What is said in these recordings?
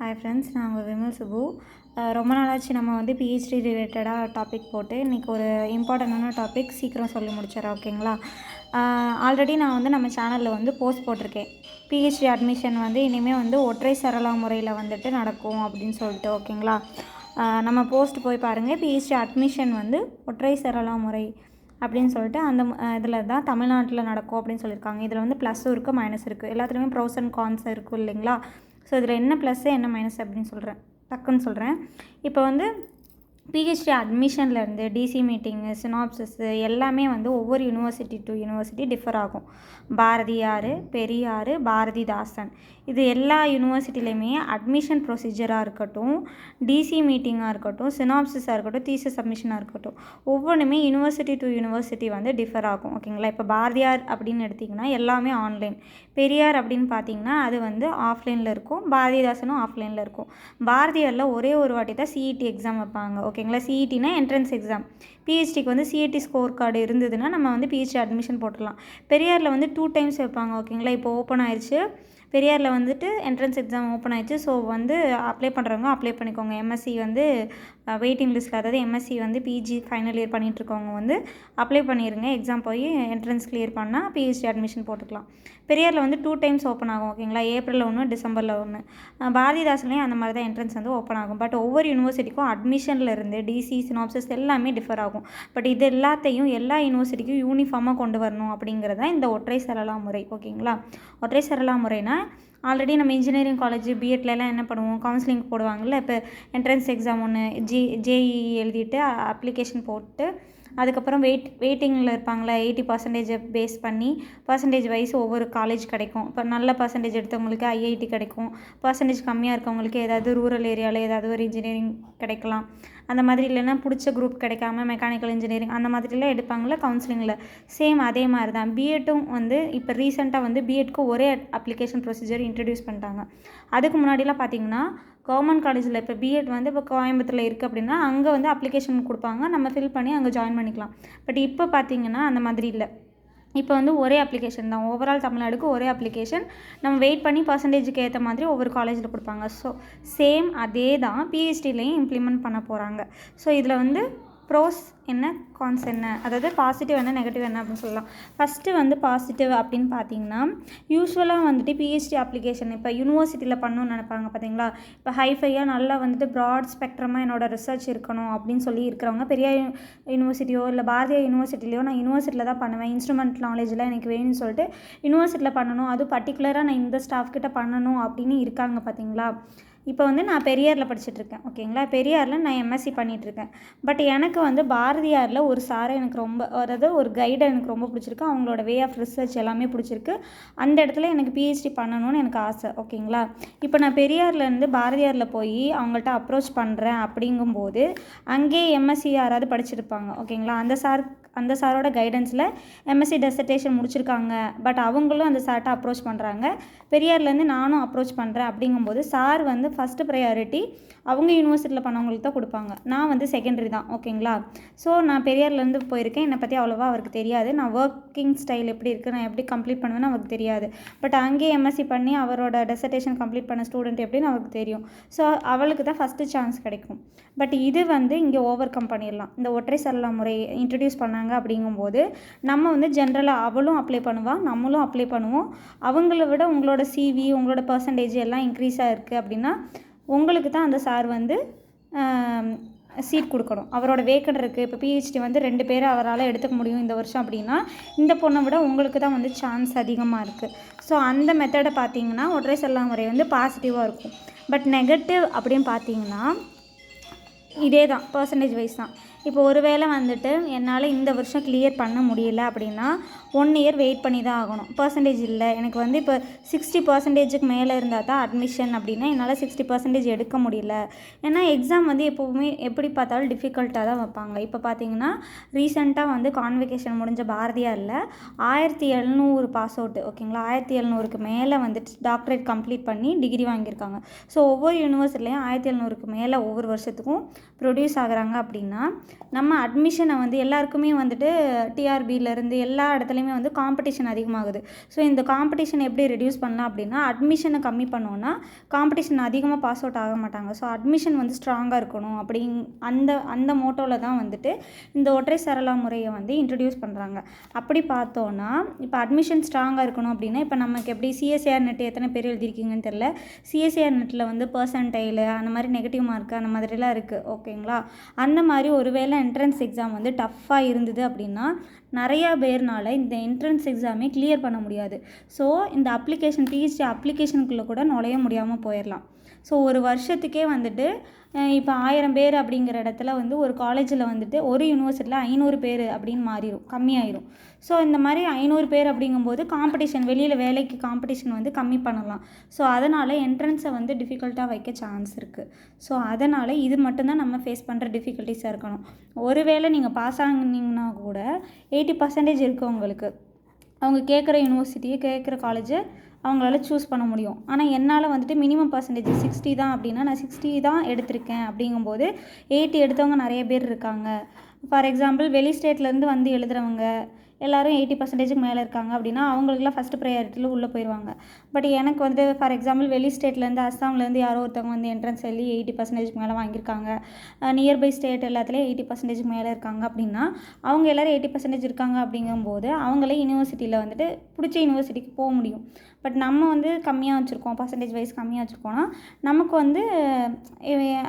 Hi friends, நான் உங்கள் விமல் சுபு. ரொம்ப நாளாச்சு நம்ம வந்து பிஹெச்டி ரிலேட்டடாக டாபிக் போட்டு இன்றைக்கி ஒரு இம்பார்ட்டண்டான டாபிக் சீக்கிரம் சொல்லி முடிச்சிடறேன். ஓகேங்களா? ஆல்ரெடி நான் வந்து நம்ம சேனலில் வந்து போஸ்ட் போட்டிருக்கேன். பிஹெச்டி அட்மிஷன் வந்து இனிமேல் வந்து ஒற்றை சரளா முறையில் வந்துட்டு நடக்கும் அப்படின்னு சொல்லிட்டு. ஓகேங்களா? நம்ம போஸ்ட் போய் பாருங்கள். பிஹெச்டி அட்மிஷன் வந்து ஒற்றை சரளா முறை அப்படின்னு சொல்லிட்டு அந்த இதில் தான் தமிழ்நாட்டில் நடக்கும் அப்படின்னு சொல்லியிருக்காங்க. இதில் வந்து ப்ளஸ்ஸும் இருக்குது, மைனஸ் இருக்குது. எல்லாத்துலேயுமே ப்ரோஸ் அண்ட் கான்ஸ் இருக்கும் இல்லைங்களா? ஸோ இதில் என்ன ப்ளஸ்ஸு என்ன மைனஸ் அப்படின்னு டக்குன்னு சொல்கிறேன். இப்போ வந்து பிஹெச்டி அட்மிஷன்லேருந்து டிசி மீட்டிங்கு, சினாப்சிஸு எல்லாமே வந்து ஒவ்வொரு யூனிவர்சிட்டி டு யூனிவர்சிட்டி டிஃபர் ஆகும். பாரதியார், பெரியார், பாரதிதாசன் இது எல்லா யூனிவர்சிட்டிலையுமே அட்மிஷன் ப்ரொசீஜராக இருக்கட்டும், டிசி மீட்டிங்காக இருக்கட்டும், சினாப்சிஸாக இருக்கட்டும், தீசிஸ் சப்மிஷனாக இருக்கட்டும், ஒவ்வொன்றுமே யூனிவர்சிட்டி டு யூனிவர்சிட்டி வந்து டிஃபர் ஆகும். ஓகேங்களா? இப்போ பாரதியார் அப்படின்னு எடுத்திங்கன்னா எல்லாமே ஆன்லைன். பெரியார் அப்படின்னு பார்த்தீங்கன்னா அது வந்து ஆஃப்லைனில் இருக்கும். பாரதிதாசனும் ஆஃப்லைனில் இருக்கும். பாரதியாரில் ஒரே ஒரு வாட்டி தான் சிஇடி எக்ஸாம் வைப்பாங்க. ஓகேங்களா? சிஇடினா என்ட்ரன்ஸ் எக்ஸாம். பிஹெச்டிக்கு வந்து சிஇடி ஸ்கோர் கார்டு இருந்ததுன்னா நம்ம வந்து பிஹெச்டி அட்மிஷன் போட்டுடலாம். பெரியாரில் வந்து 2 டைம்ஸ் வைப்பாங்க. ஓகேங்களா? இப்போ ஓப்பன் ஆயிடுச்சு. பெரியாரில் வந்துட்டு என்ட்ரன்ஸ் எக்ஸாம் ஓப்பன் ஆயிடுச்சு. ஸோ வந்து அப்ளை பண்ணுறவங்க அப்ளை பண்ணிக்கோங்க. எம்எஸ்சி வந்து வெயிட்டிங் லிஸ்ட்டில், அதாவது எம்எஸ்சி வந்து பிஜி ஃபைனல் இயர் பண்ணிகிட்ருக்கவங்க வந்து அப்ளை பண்ணிடுங்க. எக்ஸாம் போய் என்ட்ரன்ஸ் கிளியர் பண்ணால் பிஹெச்டி அட்மிஷன் போட்டுக்கலாம். பெரியாரில் வந்து 2 டைம்ஸ் ஓப்பன் ஆகும். ஓகேங்களா? ஏப்ரலில் 1, டிசம்பரில் 1. பாரதிதாசன்லேயும் அந்த மாதிரி தான் என்ட்ரன்ஸ் வந்து ஓப்பன் ஆகும். பட் ஒவ்வொரு யூனிவர்சிட்டிக்கும் அட்மிஷன்லேருந்து டிசி, சினாப்சிஸ் எல்லாமே டிஃபர் ஆகும். பட் இது எல்லாத்தையும் எல்லா யூனிவர்சிட்டிக்கும் யூனிஃபார்மாக கொண்டு வரணும் அப்படிங்கிறது தான் இந்த ஒற்றை சரளா முறை. ஓகேங்களா? ஒற்றை சரளா முறைனா ஆல்ரெடி நம்ம இன்ஜினியரிங் காலேஜ் பிஎட்லலாம் என்ன பண்ணுவோம், கவுன்சிலிங் போடுவாங்கள்ல. இப்போ என்ட்ரன்ஸ் எக்ஸாம் ஒன்று ஜேஇஇ எழுதிட்டு அப்ளிகேஷன் போட்டு அதுக்கப்புறம் வெயிட்டிங்கில் இருப்பாங்களே, 80% பேஸ் பண்ணி பர்சன்டேஜ் வைஸ் ஒவ்வொரு காலேஜ் கிடைக்கும். இப்போ நல்ல பர்சன்டேஜ் எடுத்தவங்களுக்கு ஐஐடி கிடைக்கும். பர்சன்டேஜ் கம்மியாக இருக்கவங்களுக்கு ஏதாவது ரூரல் ஏரியாவில் ஏதாவது ஒரு இன்ஜினியரிங் கிடைக்கலாம். அந்த மாதிரி இல்லைன்னா பிடிச்ச குரூப் கிடைக்காம மெக்கானிக்கல் இன்ஜினியரிங் அந்த மாதிரிலாம் எடுப்பாங்களே கவுன்சிலிங்கில். சேம் அதே மாதிரி தான் பிஎட்டும் வந்து இப்போ ரீசெண்டாக வந்து பிஎட்க்கு ஒரே அப்ளிகேஷன் ப்ரொசீஜர் இன்ட்ரடியூஸ் பண்ணிட்டாங்க. அதுக்கு முன்னாடிலாம் பார்த்திங்கன்னா கவர்மெண்ட் காலேஜில் இப்போ பிஎட் வந்து இப்போ கோயம்புத்தூரில் இருக்குது அப்படின்னா அங்கே வந்து அப்ளிகேஷன் கொடுப்பாங்க, நம்ம ஃபில் பண்ணி அங்கே ஜாயின் பண்ணிக்கலாம். பட் இப்போ பார்த்திங்கன்னா அந்த மாதிரி இல்லை. இப்போ வந்து ஒரே அப்ளிகேஷன் தான். ஓவரால் தமிழ்நாடுக்கு ஒரே அப்ளிகேஷன். நம்ம வெயிட் பண்ணி பர்சன்டேஜுக்கு ஏற்ற மாதிரி ஒவ்வொரு காலேஜில் கொடுப்பாங்க. ஸோ சேம் அதே தான் பிஹெச்டிலையும் இம்ப்ளிமெண்ட் பண்ண போகிறாங்க. ஸோ இதில் வந்து ப்ரோஸ் என்ன, கான்ஸ் என்ன, அதாவது பாசிட்டிவ் என்ன, நெகட்டிவ் என்ன அப்படின்னு சொல்லலாம். ஃபஸ்ட்டு வந்து பாசிட்டிவ் அப்படின்னு பார்த்தீங்கன்னா, யூஸ்வலாக வந்துட்டு பிஹெச்டி அப்ளிகேஷன் இப்போ யூனிவர்சிட்டியில் பண்ணணும்னு நினைப்பாங்க பார்த்தீங்களா. இப்போ ஹைஃபையாக நல்லா வந்துட்டு ப்ராட் ஸ்பெக்ட்ரமாக என்னோடய ரிசர்ச் இருக்கணும் அப்படின்னு சொல்லி இருக்கிறவங்க பெரிய யூனிவர்சிட்டியோ இல்லை பாரதியார் யூனிவர்சிட்டிலையோ நான் யூனிவர்சிட்டியில் தான் பண்ணுவேன், இன்ஸ்ட்ருமெண்ட் நாலேஜ்லாம் எனக்கு வேணும்னு சொல்லிட்டு யூனிவர்சிட்டியில் பண்ணணும், அதுவும் பர்டிகுலராக நான் இந்த ஸ்டாஃப் கிட்ட பண்ணணும் அப்படின்னு இருக்காங்க பார்த்தீங்களா. இப்போ வந்து நான் பெரியாரில் படிச்சுட்ருக்கேன். ஓகேங்களா? பெரியாரில் நான் எம்எஸ்சி பண்ணிகிட்ருக்கேன். பட் எனக்கு வந்து பாரதியாரில் ஒரு சாரை எனக்கு ரொம்ப, அதாவது ஒரு கைடை எனக்கு ரொம்ப பிடிச்சிருக்கு. அவங்களோட வே ஆஃப் ரிசர்ச் எல்லாமே பிடிச்சிருக்கு. அந்த இடத்துல எனக்கு பிஹெச்டி பண்ணணும்னு எனக்கு ஆசை. ஓகேங்களா? இப்போ நான் பெரியார்லேருந்து பாரதியாரில் போய் அவங்கள்ட்ட அப்ரோச் பண்ணுறேன் அப்படிங்கும்போது அங்கேயே எம்எஸ்சி யாராவது படிச்சிருப்பாங்க. ஓகேங்களா? அந்த சாரோட கைடன்ஸில் எம்எஸ்சி டெசர்டேஷன் முடிச்சிருக்காங்க. பட் அவங்களும் அந்த சார்ட்ட அப்ரோச் பண்ணுறாங்க. பெரியார்லேருந்து நானும் அப்ரோச் பண்ணுறேன் அப்படிங்கும்போது சார் வந்து ஃபஸ்ட்டு ப்ரையாரிட்டி அவங்க யூனிவர்சிட்டியில் பண்ணவங்களுக்கு தான் கொடுப்பாங்க. நான் வந்து செகண்டரி தான். ஓகேங்களா? ஸோ நான் பெரியார்லேருந்து போயிருக்கேன். என்னை பற்றி அவ்வளோவா அவருக்கு தெரியாது. நான் ஒர்க்கிங் ஸ்டைல் எப்படி இருக்குது, நான் எப்படி கம்ப்ளீட் பண்ணுவேன்னு அவருக்கு தெரியாது. பட் அங்கேயே எம்எஸ்சி பண்ணி அவரோட டெசர்டேஷன் கம்ப்ளீட் பண்ண ஸ்டூடெண்ட் எப்படின்னு அவருக்கு தெரியும். ஸோ அவளுக்கு தான் ஃபஸ்ட்டு சான்ஸ் கிடைக்கும். பட் இது வந்து இங்கே ஓவர் கம் பண்ணிடலாம். இந்த ஒற்றை சரளா முறை இன்ட்ரடியூஸ் பண்ணாங்க அப்படிங்கும்போது நம்ம வந்து ஜென்ரலாக அவளும் அப்ளை பண்ணுவாள், நம்மளும் அப்ளை பண்ணுவோம். அவங்கள விட உங்களோட சிவி, உங்களோட பர்சன்டேஜ் எல்லாம் இன்க்ரீஸாக இருக்குது அப்படின்னா உங்களுக்கு தான் அந்த சார் வந்து சீட் கொடுக்கணும். அவரோட வேக்கண்ட் இருக்குது. இப்போ பிஹெச்டி வந்து 2 பேரை அவரால் எடுத்துக்க முடியும் இந்த வருஷம் அப்படின்னா இந்த பொண்ணை விட உங்களுக்கு தான் வந்து சான்ஸ் அதிகமாக இருக்குது. ஸோ அந்த மெத்தடை பார்த்திங்கன்னா ஒற்றை சரளா முறை வந்து பாசிட்டிவாக இருக்கும். பட் நெகட்டிவ் அப்படின்னு பார்த்தீங்கன்னா இதே தான், பர்சன்டேஜ் வைஸ் தான். இப்போ ஒரு வேளை வந்துட்டு என்னால் இந்த வருஷம் கிளியர் பண்ண முடியல அப்படின்னா 1 இயர் வெயிட் பண்ணி தான் ஆகணும். பர்சன்டேஜ் இல்லை எனக்கு வந்து இப்போ 60% மேலே இருந்தால் தான் அட்மிஷன் அப்படின்னா என்னால் 60% எடுக்க முடியல. ஏன்னா எக்ஸாம் வந்து எப்போவுமே எப்படி பார்த்தாலும் டிஃபிகல்ட்டாக தான் வைப்பாங்க. இப்போ பார்த்தீங்கன்னா ரீசெண்டாக வந்து கான்வெகேஷன் முடிஞ்ச பாரதியாரில் 1700 பாஸ் அவுட்டு. ஓகேங்களா? 1700க்கு மேலே வந்துட்டு டாக்டரேட் கம்ப்ளீட் பண்ணி டிகிரி வாங்கியிருக்காங்க. ஸோ ஒவ்வொரு யூனிவர்சிட்டிலையும் 1700க்கு மேலே ஒவ்வொரு வருஷத்துக்கும் ப்ரொடியூஸ் ஆகுறாங்க அப்படின்னா நம்ம அட்மிஷனை வந்து எல்லாருக்குமே வந்துட்டு டிஆர்பியிலேருந்து எல்லா இடத்துலையுமே வந்து காம்படிஷன் அதிகமாகுது. ஸோ இந்த காம்படிஷன் எப்படி ரெடியூஸ் பண்ணலாம் அப்படின்னா, அட்மிஷனை கம்மி பண்ணோன்னா காம்படிஷன் அதிகமாக பாஸ் அவுட் ஆக மாட்டாங்க. ஸோ அட்மிஷன் வந்து ஸ்ட்ராங்காக இருக்கணும் அந்த அந்த மோட்டோவில் தான் வந்துட்டு இந்த ஒற்றை சரளா முறையை வந்து இன்ட்ரடியூஸ் பண்ணுறாங்க. அப்படி பார்த்தோன்னா இப்போ அட்மிஷன் ஸ்ட்ராங்காக இருக்கணும் அப்படின்னா, இப்போ நமக்கு எப்படி சிஎஸ்ஏஆர் நெட் எத்தனை பேர் எழுதியிருக்கீங்கன்னு தெரில. சிஎஸ்ஏஆர் நெட்டில் வந்து பெர்சன்டைலு அந்த மாதிரி நெகட்டிவ் மார்க்கு அந்த மாதிரிலாம் இருக்குது. ஓகேங்களா? அந்த மாதிரி ஒருவேளை என்ட்ரன்ஸ் எக்ஸாம் வந்து டஃப்பாக இருந்தது அப்படின்னா நிறையா பேர்னால் இந்த என்ட்ரன்ஸ் எக்ஸாமே கிளியர் பண்ண முடியாது. ஸோ இந்த பிஹெச்டி அப்ளிகேஷனுக்குள்ளே கூட நுழைய முடியாமல் போயிடலாம். ஸோ ஒரு வருஷத்துக்கே வந்துட்டு இப்போ 1000 பேர் அப்படிங்கிற இடத்துல வந்து ஒரு காலேஜில் வந்துட்டு ஒரு யூனிவர்சிட்டியில் 500 பேர் அப்படின்னு மாறிடும், கம்மியாயிடும். ஸோ இந்த மாதிரி 500 பேர் அப்படிங்கும்போது காம்படிஷன் வெளியில் வேலைக்கு காம்படிஷன் வந்து கம்மி பண்ணலாம். ஸோ அதனால் என்ட்ரன்ஸை வந்து டிஃபிகல்ட்டாக வைக்க சான்ஸ் இருக்குது. ஸோ அதனால் இது மட்டும்தான் நம்ம ஃபேஸ் பண்ணுற டிஃபிகல்ட்டிஸாக இருக்கணும். ஒருவேளை நீங்கள் பாஸ் ஆகினீங்கன்னா கூட 80% இருக்கவங்களுக்கு அவங்க கேட்குற யூனிவர்சிட்டியை கேட்குற காலேஜை அவங்களால சூஸ் பண்ண முடியும். ஆனால் என்னால் வந்துட்டு மினிமம் பர்சன்டேஜ் 60 தான் அப்படின்னா நான் 60 தான் எடுத்திருக்கேன். அப்படிங்கும்போது 80 எடுத்தவங்க நிறைய பேர் இருக்காங்க. ஃபார் எக்ஸாம்பிள் வெளி ஸ்டேட்லேருந்து வந்து எழுதுகிறவங்க எல்லோரும் 80% மேலே இருக்காங்க அப்படின்னா அவங்களுக்குலாம் ஃபஸ்ட்டு ப்ரையாரிட்டியில் உள்ளே போயிடுவாங்க. பட் எனக்கு வந்து ஃபார் எக்ஸாம்பிள் வெளி ஸ்டேட்லேருந்து அஸ்ஸாம்லேருந்து யாரோ ஒருத்தவங்க வந்து என்ட்ரன்ஸ் எழுதி 80% மேலே வாங்கியிருக்காங்க. நியர்பை ஸ்டேட் எல்லாத்துலேயும் 80% மேலே இருக்காங்க அப்படின்னா அவங்க எல்லோரும் 80% இருக்காங்க அப்படிங்கும்போது அவங்களே யூனிவர்சிட்டியில் வந்துட்டு பிடிச்ச யூனிவர்சிட்டிக்கு போக முடியும். பட் நம்ம வந்து கம்மியாக வச்சுருக்கோம், பர்சன்டேஜ் வைஸ் கம்மியாக வச்சுருக்கோன்னா நமக்கு வந்து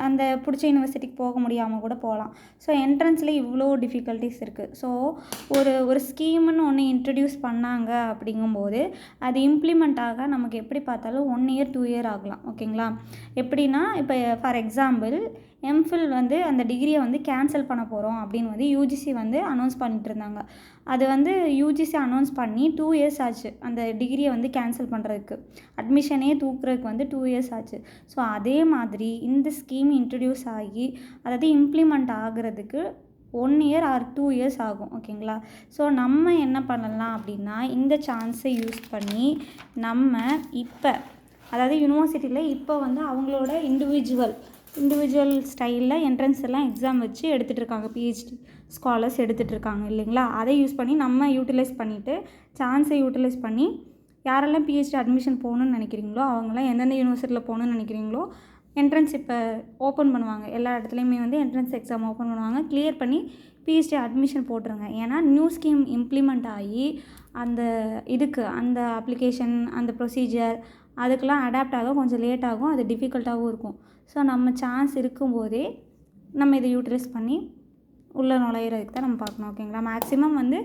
அந்த பிடிச்ச யூனிவர்சிட்டிக்கு போக முடியாமல் கூட போகலாம். ஸோ என்ட்ரன்ஸில் இவ்வளோ டிஃபிகல்ட்டிஸ் இருக்குது. ஸோ ஒரு ஸ்கீம்னு ஒன்று இன்ட்ரடியூஸ் பண்ணாங்க அப்படிங்கும்போது அது இம்ப்ளிமெண்ட் ஆக நமக்கு எப்படி பார்த்தாலும் 1 இயர் 2 இயர் ஆகலாம். ஓகேங்களா? எப்படின்னா இப்போ ஃபார் எக்ஸாம்பிள் எம்ஃபில் வந்து அந்த டிகிரியை வந்து கேன்சல் பண்ண போகிறோம் அப்படின்னு வந்து யூஜிசி வந்து அனௌன்ஸ் பண்ணிட்டு இருந்தாங்க. அது வந்து யூஜிசி அனௌன்ஸ் பண்ணி 2 இயர்ஸ் ஆச்சு அந்த டிகிரியை வந்து கேன்சல் பண்ணுறதுக்கு. அட்மிஷனே தூக்குறதுக்கு வந்து 2 இயர்ஸ் ஆச்சு. ஸோ அதே மாதிரி இந்த ஸ்கீம் இன்ட்ரடியூஸ் ஆகி அதாவது இம்ப்ளிமெண்ட் ஆகிறதுக்கு 1 இயர் ஆர் 2 இயர்ஸ் ஆகும். ஓகேங்களா? ஸோ நம்ம என்ன பண்ணலாம் அப்படின்னா இந்த சான்ஸை யூஸ் பண்ணி நம்ம இப்போ அதாவது யூனிவர்சிட்டியில் இப்போ வந்து அவங்களோட இண்டிவிஜுவல் ஸ்டைலில் என்ட்ரன்ஸ் எல்லாம் எக்ஸாம் வச்சு எடுத்துகிட்டு இருக்காங்க. பிஹெச்டி ஸ்காலர்ஸ் எடுத்துகிட்டு இருக்காங்க இல்லைங்களா? அதை யூஸ் பண்ணி நம்ம யூட்டிலைஸ் பண்ணிவிட்டு சான்ஸை யூட்டிலைஸ் பண்ணி யாரெல்லாம் பிஹெச்டி அட்மிஷன் போகணுன்னு நினைக்கிறீங்களோ அவங்களாம் எந்தெந்த யூனிவர்சிட்டியில் போகணுன்னு நினைக்கிறீங்களோ என்ட்ரன்ஸ் இப்போ ஓப்பன் பண்ணுவாங்க. எல்லா இடத்துலையுமே வந்து என்ட்ரன்ஸ் எக்ஸாம் ஓப்பன் பண்ணுவாங்க. கிளியர் பண்ணி பிஹெச்டி அட்மிஷன் போட்டுருங்க. ஏன்னா நியூ ஸ்கீம் இம்ப்ளிமெண்ட் ஆகி அந்த அப்ளிகேஷன் அந்த ப்ரொசீஜர் அதுக்கெலாம் அடாப்ட் ஆக கொஞ்சம் லேட் ஆகும். அது டிஃபிகல்ட்டாகவும் இருக்கும். ஸோ நம்ம சான்ஸ் இருக்கும்போதே நம்ம இதை யூட்டிலைஸ் பண்ணி உள்ளே நுழையிறதுக்கு தான் நம்ம பார்க்கணும். ஓகேங்களா? மேக்ஸிமம் வந்து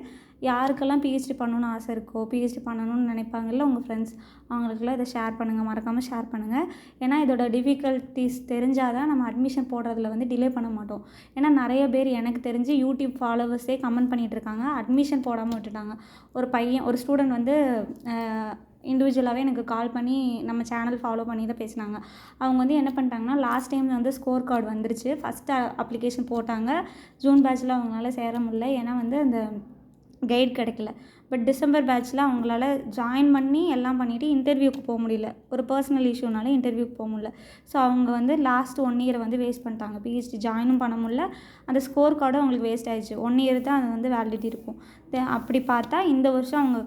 யாருக்கெல்லாம் பிஹெச்டி பண்ணணுன்னு ஆசை இருக்கோ, பிஹெச்டி பண்ணணும்னு நினைப்பாங்கல்ல உங்கள் ஃப்ரெண்ட்ஸ், அவங்களுக்குலாம் இதை ஷேர் பண்ணுங்கள், மறக்காமல் ஷேர் பண்ணுங்கள். ஏன்னா இதோட டிஃபிகல்ட்டிஸ் தெரிஞ்சால் தான் நம்ம அட்மிஷன் போடுறதுல வந்து டிலே பண்ண மாட்டோம். ஏன்னா நிறைய பேர் எனக்கு தெரிஞ்சு யூடியூப் ஃபாலோவர்ஸே கமெண்ட் பண்ணிகிட்ருக்காங்க, அட்மிஷன் போடாமல் விட்டுட்டாங்க. ஒரு ஸ்டூடெண்ட் வந்து இண்டிவிஜுவலாகவே எனக்கு கால் பண்ணி நம்ம சேனல் ஃபாலோ பண்ணி தான் பேசினாங்க. அவங்க வந்து என்ன பண்ணிட்டாங்கன்னா லாஸ்ட் டைம் வந்து ஸ்கோர் கார்டு வந்துருச்சு. ஃபஸ்ட்டு அப்ளிகேஷன் போட்டாங்க. ஜூன் பேட்சில் அவங்களால சேர முடியல. ஏன்னா வந்து அந்த கைட் கிடைக்கல. பட் டிசம்பர் பேட்சில் அவங்களால ஜாயின் பண்ணி எல்லாம் பண்ணிவிட்டு இன்டர்வியூக்கு போக முடியல. ஒரு பர்சனல் இஷ்யூனால இன்டர்வியூக்கு போக முடியல. ஸோ அவங்க வந்து லாஸ்ட் 1 இயரை வந்து வேஸ்ட் பண்ணிட்டாங்க. பிஹெச்டி ஜாயினும் பண்ண முடியல. அந்த ஸ்கோர் கார்டும் அவங்களுக்கு வேஸ்ட் ஆகிடுச்சு. 1 இயர் தான் அது வந்து வேலிடிட்டி இருக்கும். அப்படி பார்த்தா இந்த வருஷம் அவங்க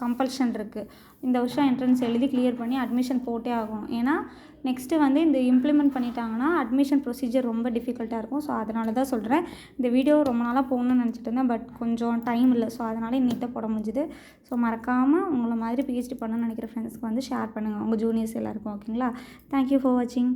கம்பல்ஷன் இருக்குது. இந்த வருஷம் என்ட்ரன்ஸ் எழுதி கிளியர் பண்ணி அட்மிஷன் போட்டே ஆகணும். ஏன்னா நெக்ஸ்ட்டு வந்து இந்த இம்ப்ளிமெண்ட் பண்ணிட்டாங்கன்னா அட்மிஷன் ப்ரொசீஜர் ரொம்ப டிஃபிகல்ட்டாக இருக்கும். ஸோ அதனால தான் சொல்கிறேன். இந்த வீடியோ ரொம்ப நாளாக போகணுன்னு நினச்சிட்டு இருந்தேன். பட் கொஞ்சம் டைம் இல்லை. ஸோ அதனால் இன்னைக்கு போட முடிஞ்சுது. ஸோ மறக்காமல் உங்களை மாதிரி பிஹெச்டி பண்ணணும்னு நினைக்கிற ஃப்ரெண்ட்ஸ்க்கு வந்து ஷேர் பண்ணுங்கள், உங்கள் ஜூனியர்ஸ் எல்லாருக்கும். ஓகேங்களா? தேங்க்யூ ஃபார் வாட்சிங்.